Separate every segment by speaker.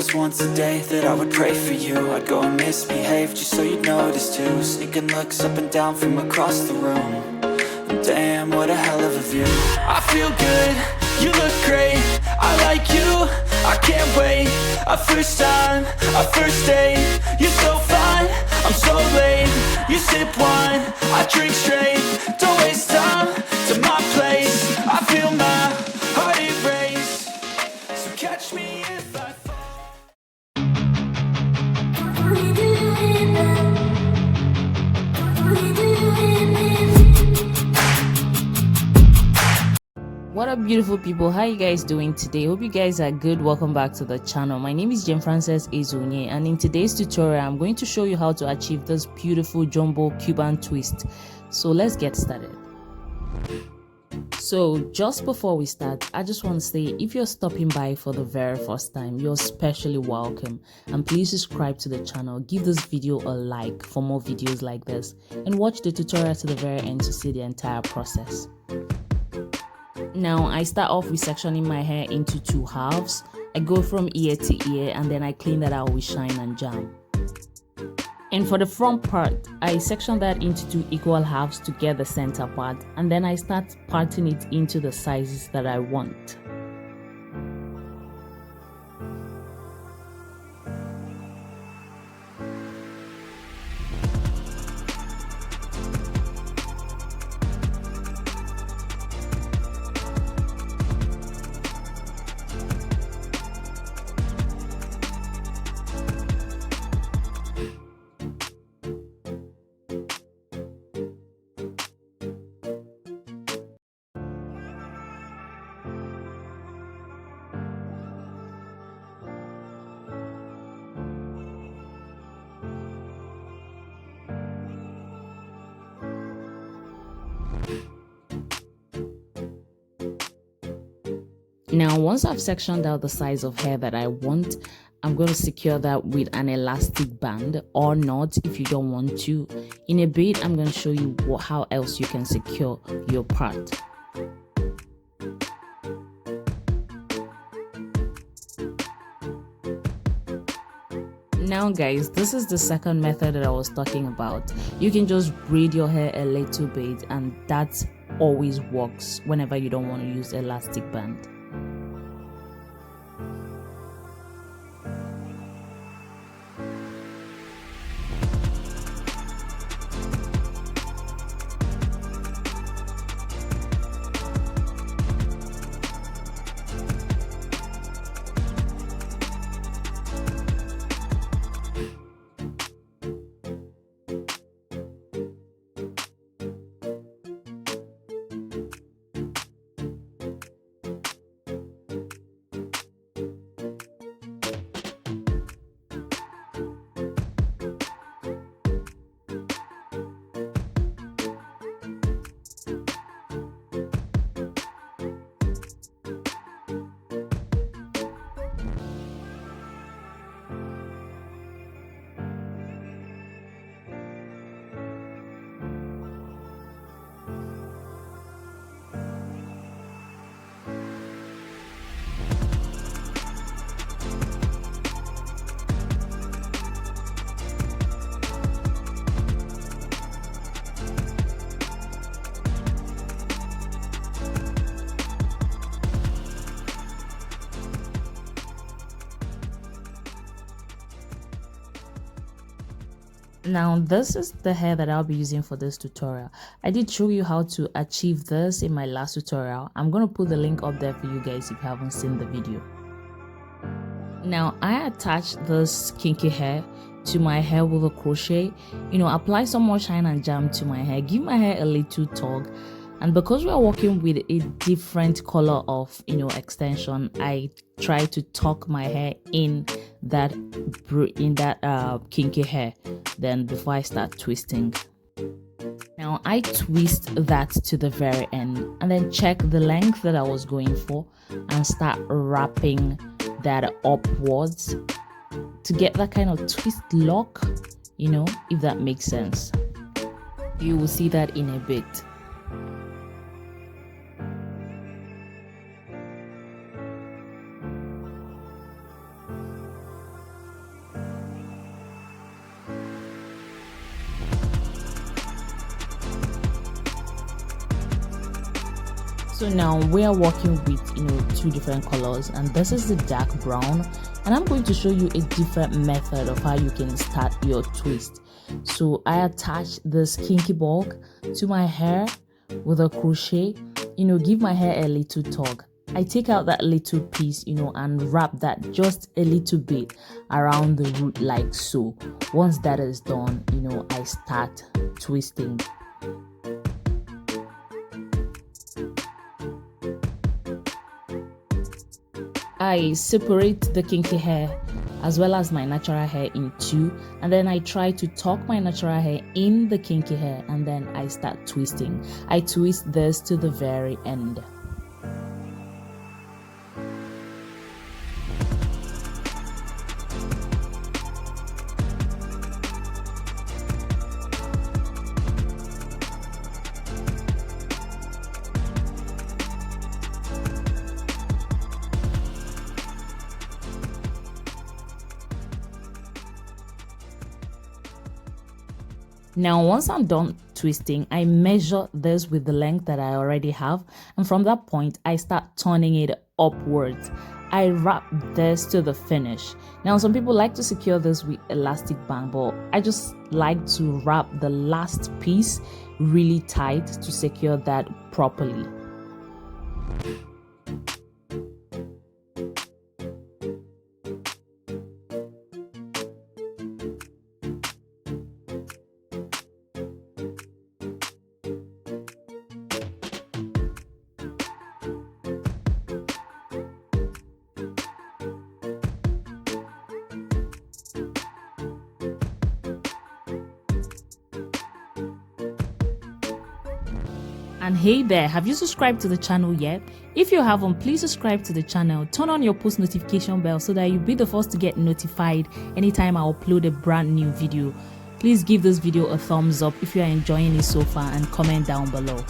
Speaker 1: was once a day that I would pray for you. I'd go and misbehave just so you'd notice too. Sneaking looks up and down from across the room. And damn, what a hell of a view. I feel good, you look great, I like you, I can't wait. A first time, a first date, you're so fine, I'm so late. You sip wine, I drink straight, don't waste time to my place. I feel my heart erase, so catch me if I fall.
Speaker 2: What up, beautiful people? How you guys doing today? Hope you guys are good. Welcome back to the channel. My name is Jem Frances Ezunye, and in today's tutorial I'm going to show you how to achieve this beautiful jumbo Cuban twist. So let's get started. So just before we start, I just want to say, if you're stopping by for the very first time, you're especially welcome, and please subscribe to the channel, give this video a like for more videos like this, and watch the tutorial to the very end to see the entire process. Now I start off with sectioning my hair into two halves. I go from ear to ear and then I clean that out with shine and jam. And for the front part, I section that into two equal halves to get the center part, and then I start parting it into the sizes that I want. Now, once I've sectioned out the size of hair that I want, I'm going to secure that with an elastic band, or not if you don't want to. In a bit, I'm going to show you how else you can secure your part. Now guys, this is the second method that I was talking about. You can just braid your hair a little bit, and that always works whenever you don't want to use elastic band. Now this is the hair that I'll be using for this tutorial. I did show you how to achieve this in my last tutorial. I'm going to put the link up there for you guys if you haven't seen the video. Now I attached this kinky hair to my hair with a crochet. Apply some more shine and jam to my hair, give my hair a little tug. And because we are working with a different color of extension, I try to tuck my hair in that kinky hair then before I start twisting. Now I twist that to the very end and then check the length that I was going for and start wrapping that upwards to get that kind of twist lock, if that makes sense. You will see that in a bit. So now we are working with two different colors, and this is the dark brown, and I'm going to show you a different method of how you can start your twist. So I attach this kinky bulk to my hair with a crochet, give my hair a little tug. I take out that little piece, and wrap that just a little bit around the root like so. Once that is done, I start twisting. I separate the kinky hair as well as my natural hair in two, and then I try to tuck my natural hair in the kinky hair, and then I start twisting. I twist this to the very end. Now once I'm done twisting, I measure this with the length that I already have, and from that point I start turning it upwards. I wrap this to the finish. Now some people like to secure this with elastic band, but I just like to wrap the last piece really tight to secure that properly. And hey there, have you subscribed to the channel yet? If you haven't, please subscribe to the channel, turn on your post notification bell so that you'll be the first to get notified anytime I upload a brand new video. Please give this video a thumbs up if you are enjoying it so far, and comment down below.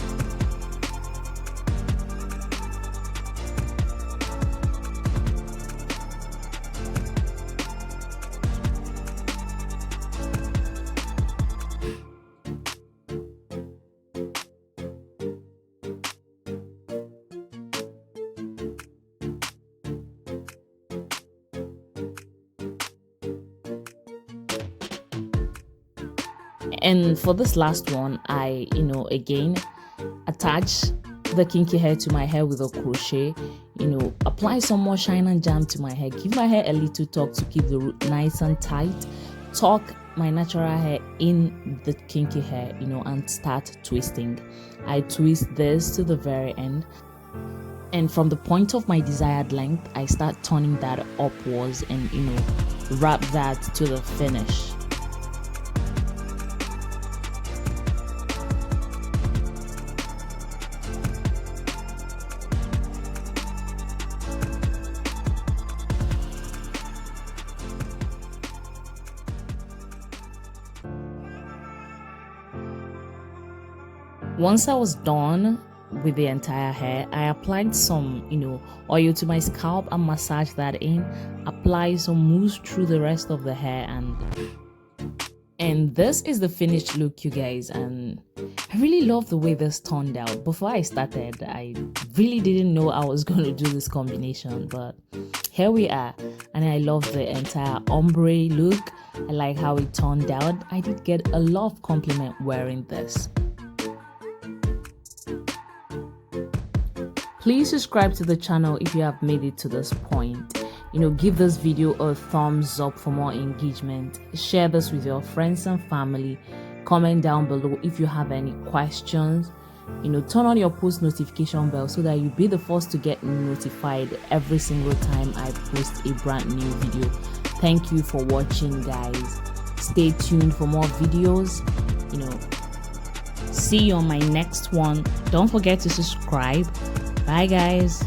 Speaker 2: And for this last one, I again attach the kinky hair to my hair with a crochet, apply some more shine and jam to my hair, give my hair a little tuck to keep the root nice and tight, tuck my natural hair in the kinky hair, and start twisting. I twist this to the very end, and from the point of my desired length, I start turning that upwards and wrap that to the finish. Once I was done with the entire hair, I applied some, oil to my scalp and massaged that in. Apply some mousse through the rest of the hair, and this is the finished look, you guys. And I really love the way this turned out. Before I started, I really didn't know I was going to do this combination, but here we are. And I love the entire ombre look. I like how it turned out. I did get a lot of compliment wearing this. Please subscribe to the channel if you have made it to this point. Give this video a thumbs up for more engagement. Share this with your friends and family. Comment down below if you have any questions. Turn on your post notification bell so that you'll be the first to get notified every single time I post a brand new video. Thank you for watching, guys. Stay tuned for more videos. See you on my next one. Don't forget to subscribe. Bye, guys.